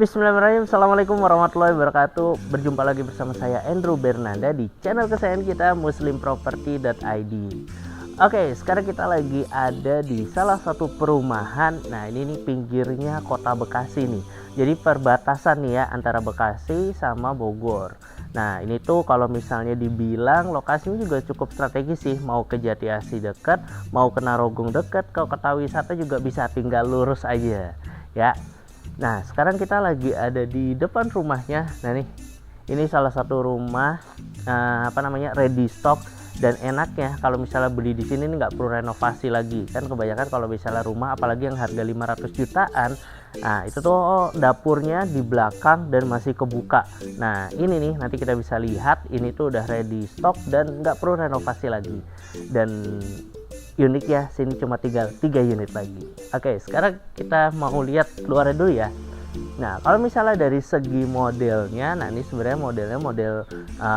Bismillahirrahmanirrahim. Assalamualaikum warahmatullahi wabarakatuh. Berjumpa lagi bersama saya Andrew Bernanda di channel kesayangan kita muslimproperty.id. Oke, sekarang kita lagi ada di salah satu perumahan. Nah, ini nih pinggirnya kota Bekasi nih. Jadi perbatasan nih ya antara Bekasi sama Bogor. Nah, ini tuh kalau misalnya dibilang lokasinya juga cukup strategis sih. Mau ke Jatiasih dekat, mau ke Narogong dekat, kalau kota wisata juga bisa, tinggal lurus aja ya. Nah, sekarang kita lagi ada di depan rumahnya. Nah nih, ini salah satu rumah ready stock, dan enaknya kalau misalnya beli di sini nggak perlu renovasi lagi. Kan kebanyakan kalau misalnya rumah apalagi yang harga 500 jutaan, nah itu tuh dapurnya di belakang dan masih kebuka. Nah, ini nih nanti kita bisa lihat ini tuh udah ready stock dan nggak perlu renovasi lagi. Dan unik ya, sini cuma tinggal 3 unit lagi. Oke, sekarang kita mau lihat luarnya dulu ya. Nah, kalau misalnya dari segi modelnya, nah ini sebenarnya modelnya model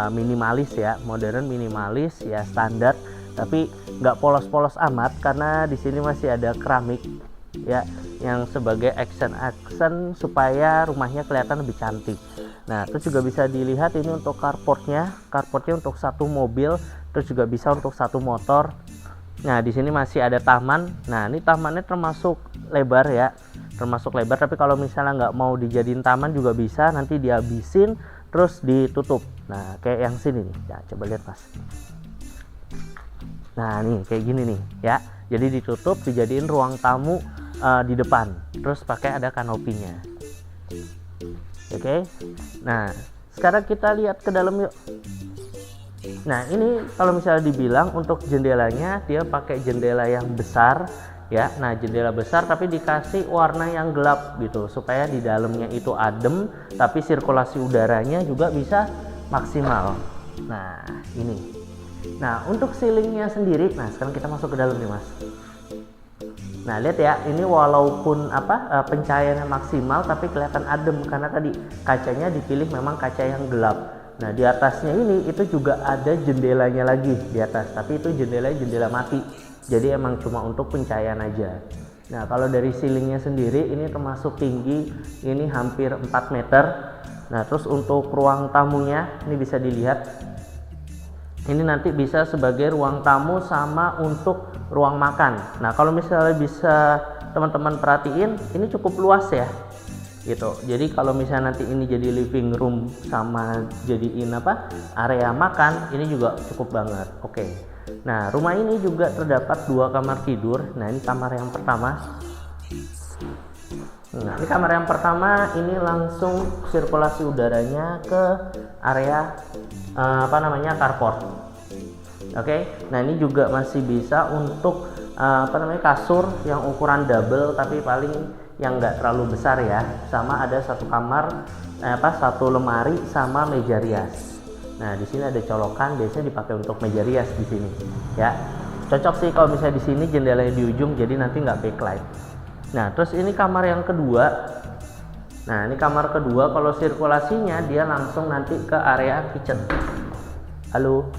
minimalis ya, modern minimalis ya, standar, tapi nggak polos-polos amat karena di sini masih ada keramik ya, yang sebagai aksen supaya rumahnya kelihatan lebih cantik. Nah, terus juga bisa dilihat ini untuk carportnya untuk satu mobil, terus juga bisa untuk satu motor. Nah, di sini masih ada taman. Nah, ini tamannya termasuk lebar ya, tapi kalau misalnya nggak mau dijadiin taman juga bisa, nanti dihabisin terus ditutup. Nah, kayak yang sini nih ya, coba lihat Mas. Nah, nih kayak gini nih ya, jadi ditutup, dijadiin ruang tamu di depan, terus pakai ada kanopinya. Oke. Nah, sekarang kita lihat ke dalam yuk. Nah, ini kalau misalnya dibilang untuk jendelanya, dia pakai jendela yang besar ya. Nah, jendela besar tapi dikasih warna yang gelap gitu, supaya di dalamnya itu adem tapi sirkulasi udaranya juga bisa maksimal. Nah, ini. Nah, untuk ceilingnya sendiri, nah sekarang kita masuk ke dalam nih Mas. Nah, lihat ya, ini walaupun pencahayaannya maksimal tapi kelihatan adem karena tadi kacanya dipilih memang kaca yang gelap. Nah, di atasnya ini itu juga ada jendelanya lagi di atas, tapi itu jendela mati. Jadi emang cuma untuk pencahayaan aja. Nah, kalau dari ceilingnya sendiri ini termasuk tinggi, ini hampir 4 meter. Nah, terus untuk ruang tamunya ini bisa dilihat. Ini nanti bisa sebagai ruang tamu sama untuk ruang makan. Nah, kalau misalnya bisa teman-teman perhatiin, ini cukup luas ya. Gitu. Jadi kalau misalnya nanti ini jadi living room sama jadiin area makan, ini juga cukup banget. Oke. Nah, rumah ini juga terdapat 2 kamar tidur. Nah, ini kamar yang pertama. Nah, ini kamar yang pertama, ini langsung sirkulasi udaranya ke area carport. Oke. Nah, ini juga masih bisa untuk kasur yang ukuran double tapi paling yang enggak terlalu besar ya, sama ada satu kamar satu lemari sama meja rias. Nah, di sini ada colokan, biasanya dipakai untuk meja rias di sini ya. Cocok sih kalau misalnya di sini jendelanya di ujung, jadi nanti nggak backlight. Nah, terus ini kamar yang kedua. Nah, ini kamar kedua, kalau sirkulasinya dia langsung nanti ke area kitchen. Halo.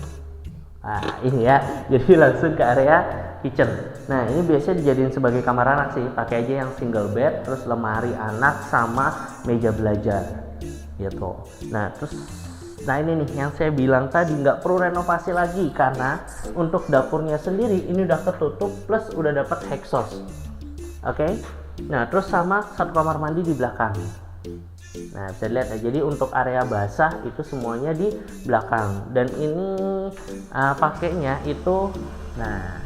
Nah, ini ya, jadi langsung ke area kitchen. Nah, ini biasanya dijadiin sebagai kamar anak sih, pakai aja yang single bed, terus lemari anak sama meja belajar gitu. Nah, ini nih yang saya bilang tadi, nggak perlu renovasi lagi karena untuk dapurnya sendiri ini udah ketutup plus udah dapat exhaust. Oke. Nah, terus sama satu kamar mandi di belakang. Nah, bisa dilihat ya, jadi untuk area basah itu semuanya di belakang. Dan ini pakainya itu, nah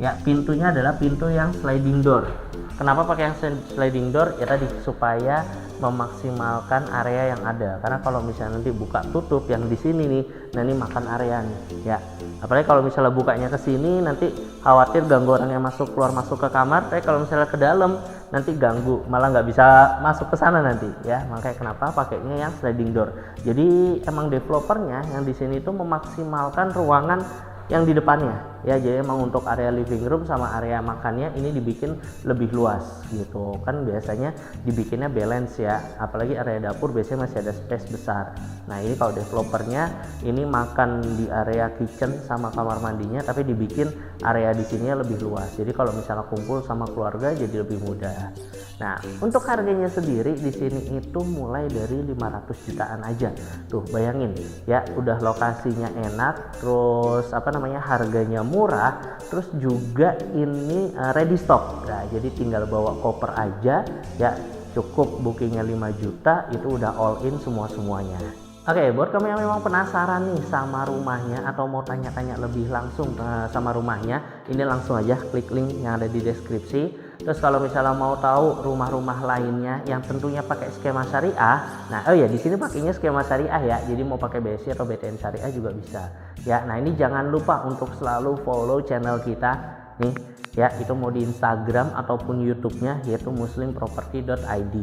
ya, pintunya adalah pintu yang sliding door. Kenapa pakai yang sliding door? Ya tadi supaya memaksimalkan area yang ada. Karena kalau misalnya nanti buka tutup yang di sini nih, nah ini makan area nih ya. Apalagi kalau misalnya bukanya ke sini, nanti khawatir ganggu orang yang masuk keluar masuk ke kamar. Tapi kalau misalnya ke dalam nanti ganggu, malah nggak bisa masuk ke sana nanti ya. Makanya kenapa pakainya yang sliding door. Jadi emang developernya yang di sini itu memaksimalkan ruangan yang di depannya ya, jadi emang untuk area living room sama area makannya ini dibikin lebih luas gitu kan. Biasanya dibikinnya balance ya, apalagi area dapur biasanya masih ada space besar. Nah, ini kalau developernya ini makan di area kitchen sama kamar mandinya, tapi dibikin area di sini lebih luas, jadi kalau misalnya kumpul sama keluarga jadi lebih mudah. Nah, untuk harganya sendiri di sini itu mulai dari 500 jutaan aja. Tuh, bayangin ya, udah lokasinya enak, terus harganya murah, terus juga ini ready stock. Nah, jadi tinggal bawa koper aja ya, cukup bookingnya 5 juta itu udah all in semuanya. Oke, buat kamu yang memang penasaran nih sama rumahnya atau mau tanya-tanya lebih langsung sama rumahnya, ini langsung aja klik link yang ada di deskripsi. Terus kalau misalnya mau tahu rumah-rumah lainnya yang tentunya pakai skema syariah, nah di sini pakainya skema syariah ya, jadi mau pakai BSI atau BTN syariah juga bisa. Ya, nah ini jangan lupa untuk selalu follow channel kita nih ya, itu mau di Instagram ataupun YouTube-nya yaitu muslimproperty.id.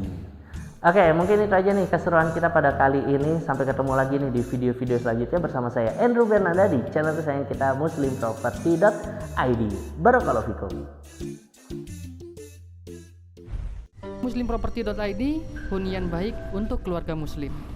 Oke, mungkin itu aja nih keseruan kita pada kali ini. Sampai ketemu lagi nih di video-video selanjutnya bersama saya Andrew Bernanda di channel kesayangan kita muslimproperty.id. Barakallahu fikum. Muslimproperty.id, hunian baik untuk keluarga muslim.